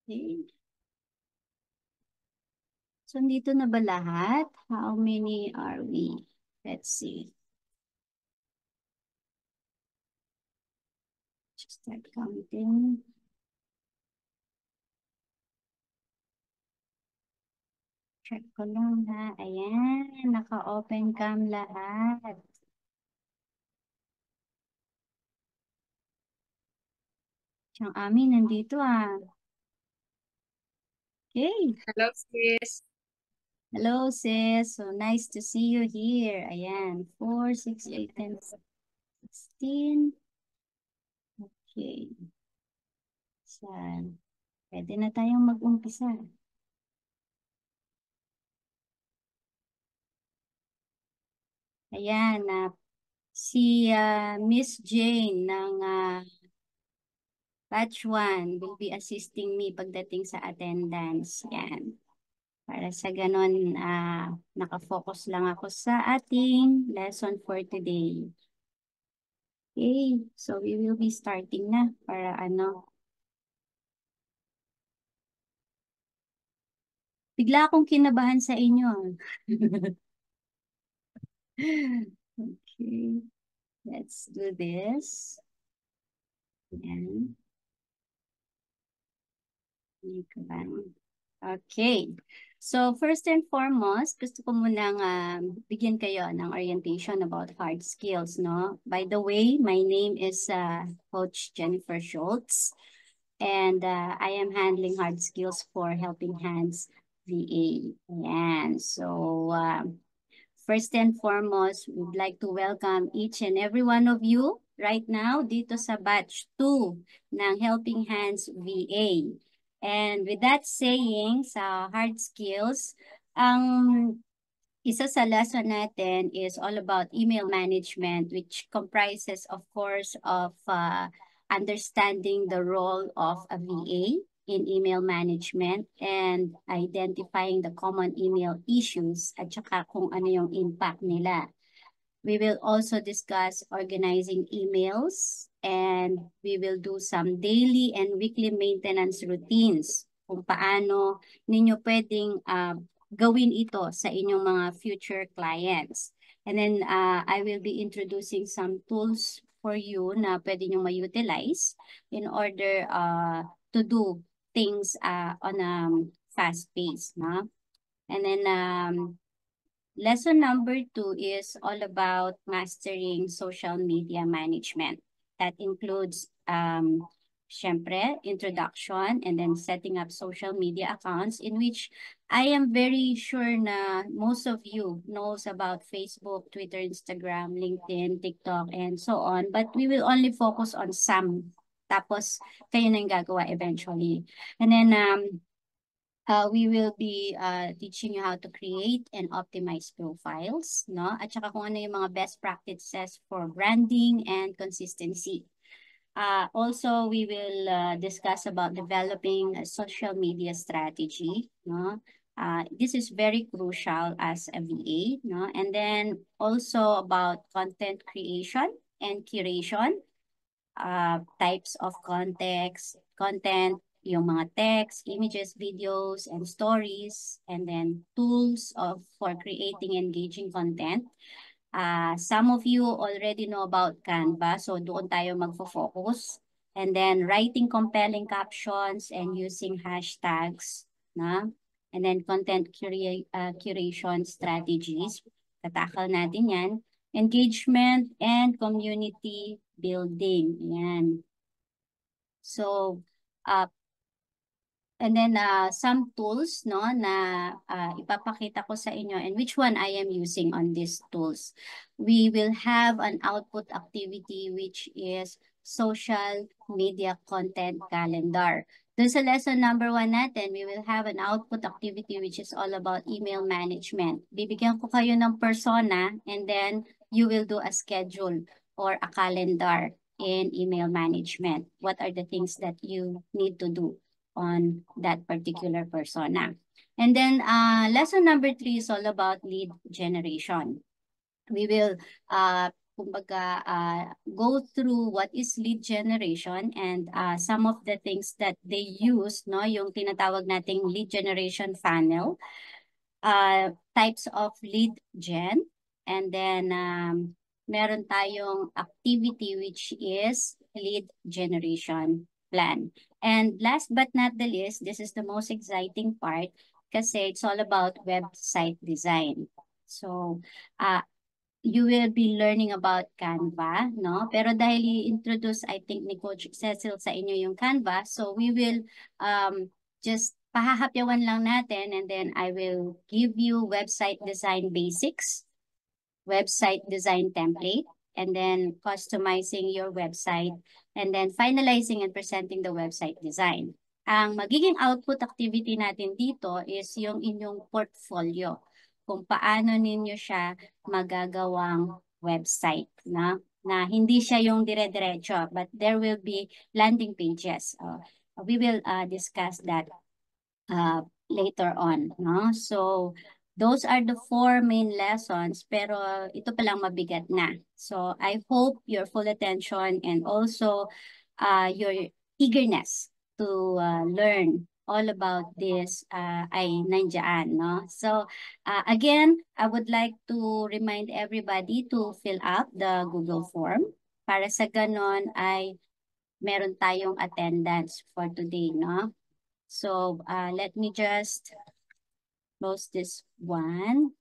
Okay. So, dito na ba lahat? How many are we? Let's see. Just start counting. Check ko lang ha. Ayan, naka-open cam lahat. Siyang amin nandito ah. Okay. Hello, sis. Hello sis. So nice to see you here. Ayan, 4, 6, 8, 10, 16. Okay. Saan? Pwede na tayong mag-umpisa. Ayan, si Miss Jane ng Batch 1 will be assisting me pagdating sa attendance. Yan. Para sa ganon, nakafocus lang ako sa ating lesson for today. Okay, so we will be starting na para ano. Bigla akong kinabahan sa inyo. Okay, let's do this. Yan. Okay. So first and foremost, gusto ko munang bigyan kayo ng orientation about hard skills, no? By the way, my name is Coach Jennifer Schultz, and I am handling hard skills for Helping Hands VA. Ayan. So first and foremost, we'd like to welcome each and every one of you right now dito sa batch 2 ng Helping Hands VA. And with that saying, sa hard skills, ang isa sa lesson natin is all about email management, which comprises, of course, of understanding the role of a VA in email management and identifying the common email issues at saka kung ano yung impact nila. We will also discuss organizing emails and we will do some daily and weekly maintenance routines kung paano ninyo pwedeng gawin ito sa inyong mga future clients. And then I will be introducing some tools for you na pwede nyo ma-utilize in order to do things on a fast pace. No? And then lesson number 2 is all about mastering social media management. That includes, syempre, introduction and then setting up social media accounts in which I am very sure na most of you knows about Facebook, Twitter, Instagram, LinkedIn, TikTok, and so on. But we will only focus on some. Tapos, kayo na yung gagawa eventually. And then, we will be teaching you how to create and optimize profiles, no? At saka kung ano yung mga best practices for branding and consistency. Also, we will discuss about developing a social media strategy, no? This is very crucial as a VA, no? And then also about content creation and curation, types of content, yung mga text, images, videos, and stories, and then tools for creating engaging content. Some of you already know about Canva, so doon tayo magfo-focus. And then writing compelling captions and using hashtags, na? And then curation strategies. Tatakal natin yan. Engagement and community building. Yan. So, uh, and then some tools no na ipapakita ko sa inyo and which one I am using on these tools. We will have an output activity which is social media content calendar. Doon sa lesson number 1 natin, we will have an output activity which is all about email management. Bibigyan ko kayo ng persona and then you will do a schedule or a calendar in email management. What are the things that you need to do on that particular persona? And then lesson number 3 is all about lead generation. We will kumbaga, go through what is lead generation and some of the things that they use, no, yung tinatawag nating lead generation funnel, types of lead gen, and then meron tayong activity which is lead generation plan. And last but not the least, this is the most exciting part kasi it's all about website design. So, you will be learning about Canva, no? Pero dahil i-introduce, I think, ni Coach Cecil sa inyo yung Canva, so we will just pahahapyawan lang natin and then I will give you website design basics, website design template, and then customizing your website, and then finalizing and presenting the website design. Ang magiging output activity natin dito is yung inyong portfolio, kung paano ninyo siya magagawang website na hindi siya yung dire-diretso, but there will be landing pages. We will discuss that later on, no? So, those are the 4 main lessons, pero ito palang mabigat na. So, I hope your full attention and also your eagerness to learn all about this ay nandiyan, no? So, again, I would like to remind everybody to fill up the Google form para sa ganon ay meron tayong attendance for today, no? So let me just close this one.